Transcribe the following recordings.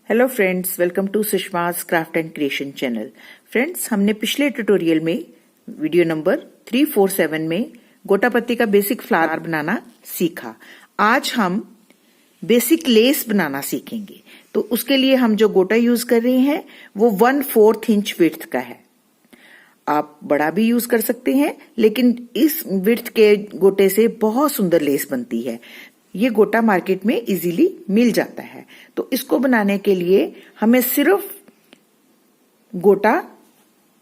Hello friends, welcome to Sushma's craft and creation channel. Friends, हमने पिछले tutorial में video number 347 में गोटा पत्ती का बेसिक फ्लावर बनाना सीखा। आज हम बेसिक लेस बनाना सीखेंगे। तो उसके लिए हम जो गोटा यूज कर रहे हैं वो 1/4 इंच विड्थ का है। आप बड़ा भी यूज कर सकते हैं, लेकिन इस विड्थ के गोटे से बहुत सुंदर लेस बनती है। ये गोटा मार्केट में इजीली मिल जाता है। तो इसको बनाने के लिए हमें सिर्फ गोटा,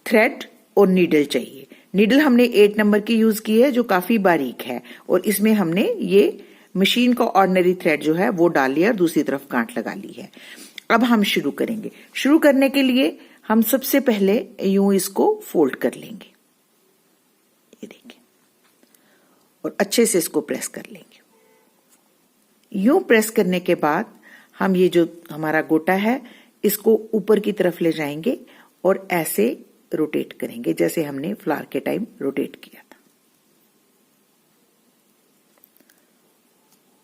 थ्रेड और नीडल चाहिए। नीडल हमने 8 नंबर की यूज की है, जो काफी बारीक है, और इसमें हमने ये मशीन का ऑर्डिनरी थ्रेड जो है वो डाल लिया और दूसरी तरफ गांठ लगा ली है। अब हम शुरू करेंगे। शुरू करने के लिए हम सबसे पहले यूं इसको फोल्ड कर लेंगे, ये देखिए, और अच्छे से इसको प्रेस कर लेंगे। यूं प्रेस करने के बाद हम ये जो हमारा गोटा है इसको ऊपर की तरफ ले जाएंगे और ऐसे रोटेट करेंगे जैसे हमने फ्लावर के टाइम रोटेट किया था,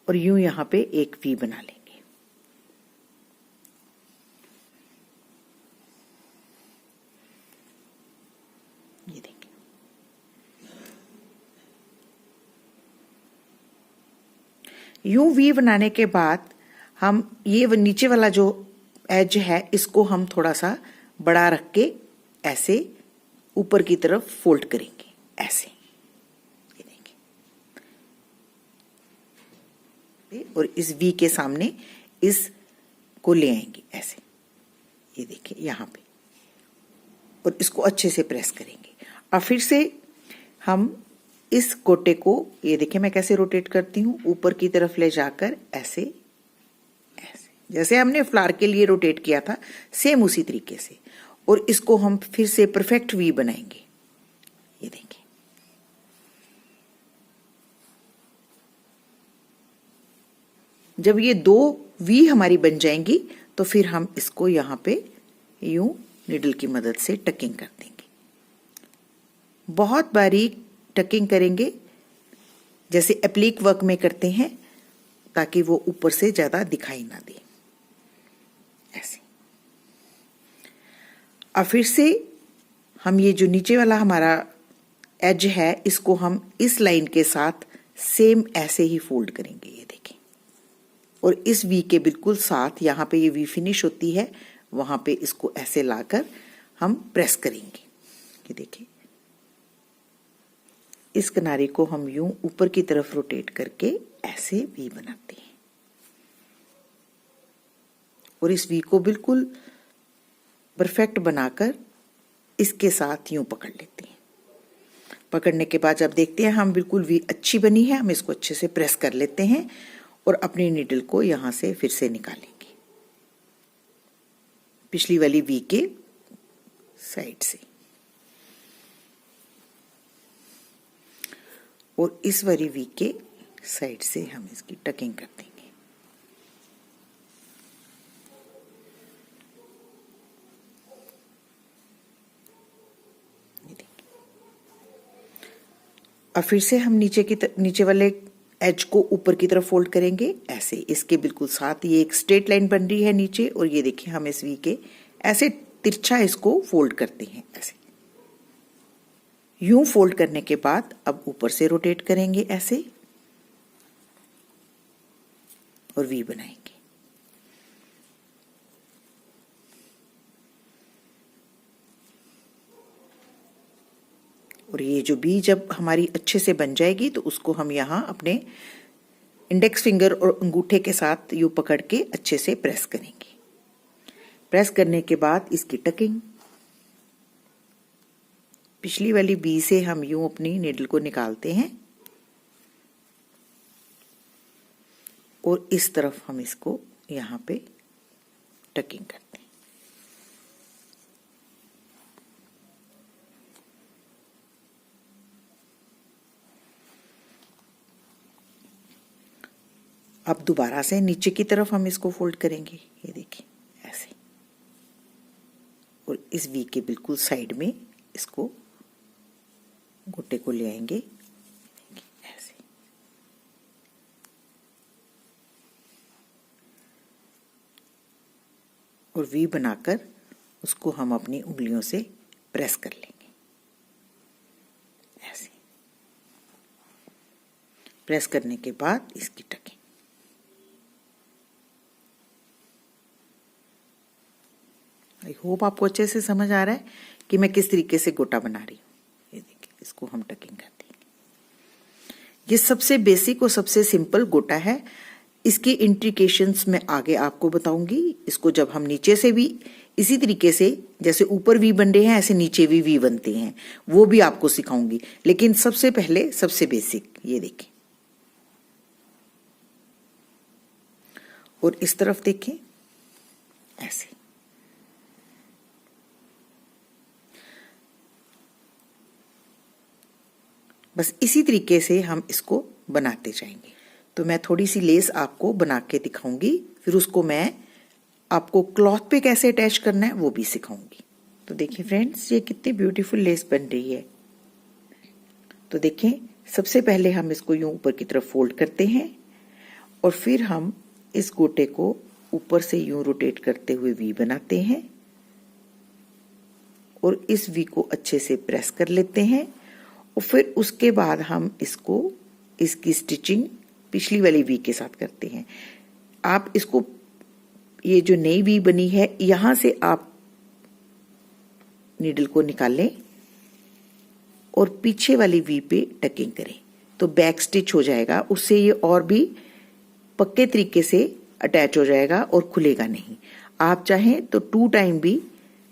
और यूं यहां पे एक वी बना लेंगे। ये देखिए, यूं वी बनाने के बाद हम ये नीचे वाला जो एज है इसको हम थोड़ा सा बड़ा रख के ऐसे ऊपर की तरफ फोल्ड करेंगे, ऐसे, ये देखिए, और इस वी के सामने इस को ले आएंगे ऐसे, ये देखिए यहां पे, और इसको अच्छे से प्रेस करेंगे। अब फिर से हम इस गोटे को, ये देखिए मैं कैसे रोटेट करती हूं, ऊपर की तरफ ले जाकर ऐसे ऐसे, जैसे हमने फ्लावर के लिए रोटेट किया था सेम उसी तरीके से, और इसको हम फिर से परफेक्ट वी बनाएंगे। ये देखिए, जब ये 2 वी हमारी बन जाएंगी तो फिर हम इसको यहां पे यूं निडल की मदद से टकिंग कर देंगे। बहुत बारीक टकिंग करेंगे, जैसे एप्लिक वर्क में करते हैं, ताकि वो ऊपर से ज्यादा दिखाई ना दे, ऐसे। अब फिर से हम ये जो नीचे वाला हमारा एज है इसको हम इस लाइन के साथ सेम ऐसे ही फोल्ड करेंगे, ये देखें, और इस वी के बिल्कुल साथ यहां पे ये वी फिनिश होती है वहां पे इसको ऐसे लाकर हम प्रेस करेंगे। ये देखिए, इस किनारे को हम यूं ऊपर की तरफ रोटेट करके ऐसे वी बनाते हैं, और इस वी को बिल्कुल परफेक्ट बनाकर इसके साथ यूं पकड़ लेते हैं। पकड़ने के बाद जब देखते हैं हम बिल्कुल वी अच्छी बनी है, हम इसको अच्छे से प्रेस कर लेते हैं और अपनी नीडल को यहां से फिर से निकालेंगे, पिछली वाली वी के साइड से, और इस वाली वी के साइड से हम इसकी टकिंग कर देंगे। और फिर से हम नीचे वाले एज को ऊपर की तरफ फोल्ड करेंगे ऐसे, इसके बिल्कुल साथ ये एक स्ट्रेट लाइन बन रही है नीचे, और ये देखिए हम इस वी के ऐसे तिरछा इसको फोल्ड करते हैं ऐसे। यूं फोल्ड करने के बाद अब ऊपर से रोटेट करेंगे ऐसे, और वी बनाएंगे। और ये जो वी जब हमारी अच्छे से बन जाएगी तो उसको हम यहां अपने इंडेक्स फिंगर और अंगूठे के साथ यूं पकड़ के अच्छे से प्रेस करेंगे। प्रेस करने के बाद इसकी टकिंग, पिछली वाली बी से हम यूं अपनी नीडल को निकालते हैं, और इस तरफ हम इसको यहां पे टकिंग करते हैं। अब दोबारा से नीचे की तरफ हम इसको फोल्ड करेंगे, ये देखिए ऐसे, और इस वी के बिल्कुल साइड में इसको गोटे को ले आएंगे ऐसे। और वी बनाकर उसको हम अपनी उंगलियों से प्रेस कर लेंगे। ऐसे प्रेस करने के बाद इसकी टकिंग। आई होप आपको अच्छे से समझ आ रहा है कि मैं किस तरीके से गोटा बना रही हूँ। ये देखिए, इसको हम टकिंग करते हैं। ये सबसे बेसिक और सबसे सिंपल गोटा है। इसकी इंट्रिकेशंस मैं आगे आपको बताऊंगी। इसको जब हम नीचे से भी इसी तरीके से, जैसे ऊपर वी बन रहे हैं ऐसे नीचे भी वी बनते हैं, वो भी आपको सिखाऊंगी। लेकिन सबसे पहले सबसे बेसिक ये देखें, और इस तरफ देखें ऐसे। बस इसी तरीके से हम इसको बनाते जाएंगे। तो मैं थोड़ी सी लेस आपको बना के दिखाऊंगी, फिर उसको मैं आपको क्लॉथ पे कैसे अटैच करना है वो भी सिखाऊंगी। तो देखिए फ्रेंड्स, ये कितनी ब्यूटीफुल लेस बन रही है। तो देखें, सबसे पहले हम इसको यूं ऊपर की तरफ फोल्ड करते हैं और फिर हम इस गोटे को ऊपर से यूं रोटेट करते हुए वी बनाते हैं और इस वी को अच्छे से प्रेस कर लेते हैं। और फिर उसके बाद हम इसकी स्टिचिंग पिछली वाली वी के साथ करते हैं। आप इसको, ये जो नई वी बनी है, यहां से आप नीडल को निकालें और पीछे वाली वी पे टकिंग करें तो बैक स्टिच हो जाएगा। उससे ये और भी पक्के तरीके से अटैच हो जाएगा और खुलेगा नहीं। आप चाहें तो 2 टाइम भी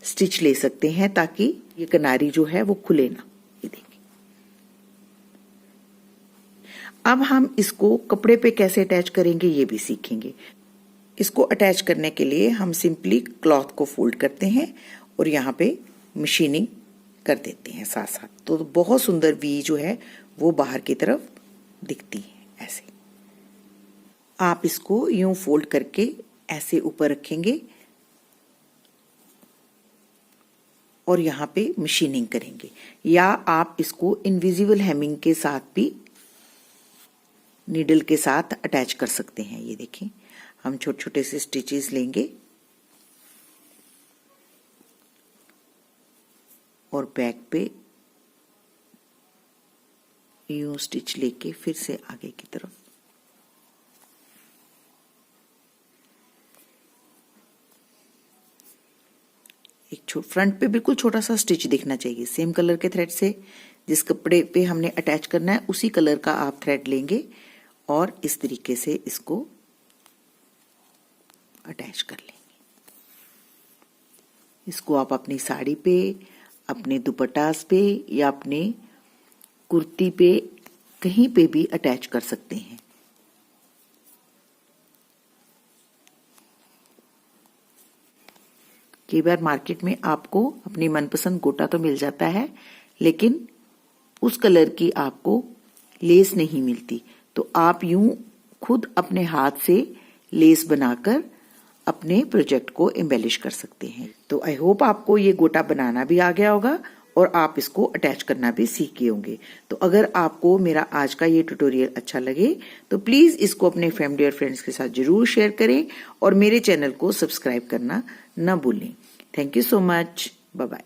स्टिच ले सकते हैं ताकि ये किनारी जो है वो खुले ना। ये देखिए, अब हम इसको कपड़े पे कैसे अटैच करेंगे ये भी सीखेंगे। इसको अटैच करने के लिए हम सिंपली क्लॉथ को फोल्ड करते हैं और यहाँ पे मशीनिंग कर देते हैं साथ साथ। तो बहुत सुंदर वी जो है वो बाहर की तरफ दिखती है। ऐसे आप इसको यूं फोल्ड करके ऐसे ऊपर रखेंगे और यहाँ पे मशीनिंग करेंगे, या आप इसको इनविजिबल हेमिंग के साथ भी नीडल के साथ अटैच कर सकते हैं। ये देखें, हम छोटे छोटे से स्टिचेस लेंगे और बैक पे यूं स्टिच लेके फिर से आगे की तरफ एक फ्रंट पे बिल्कुल छोटा सा स्टिच दिखना चाहिए। सेम कलर के थ्रेड से जिस कपड़े पे हमने अटैच करना है उसी कलर का आप थ्रेड लेंगे और इस तरीके से इसको अटैच कर लेंगे। इसको आप अपनी साड़ी पे, अपने दुपट्टास पे या अपने कुर्ती पे कहीं पे भी अटैच कर सकते हैं। कई बार मार्केट में आपको अपनी मनपसंद गोटा तो मिल जाता है, लेकिन उस कलर की आपको लेस नहीं मिलती, तो आप यूं खुद अपने हाथ से लेस बनाकर अपने प्रोजेक्ट को एम्बेलिश कर सकते हैं। तो आई होप आपको ये गोटा बनाना भी आ गया होगा और आप इसको अटैच करना भी सीख गए होंगे। तो अगर आपको मेरा आज का ये ट्यूटोरियल अच्छा लगे तो प्लीज इसको अपने फैमिली और फ्रेंड्स के साथ जरूर शेयर करें और मेरे चैनल को सब्सक्राइब करना न भूलें। Thank you so much. Bye bye.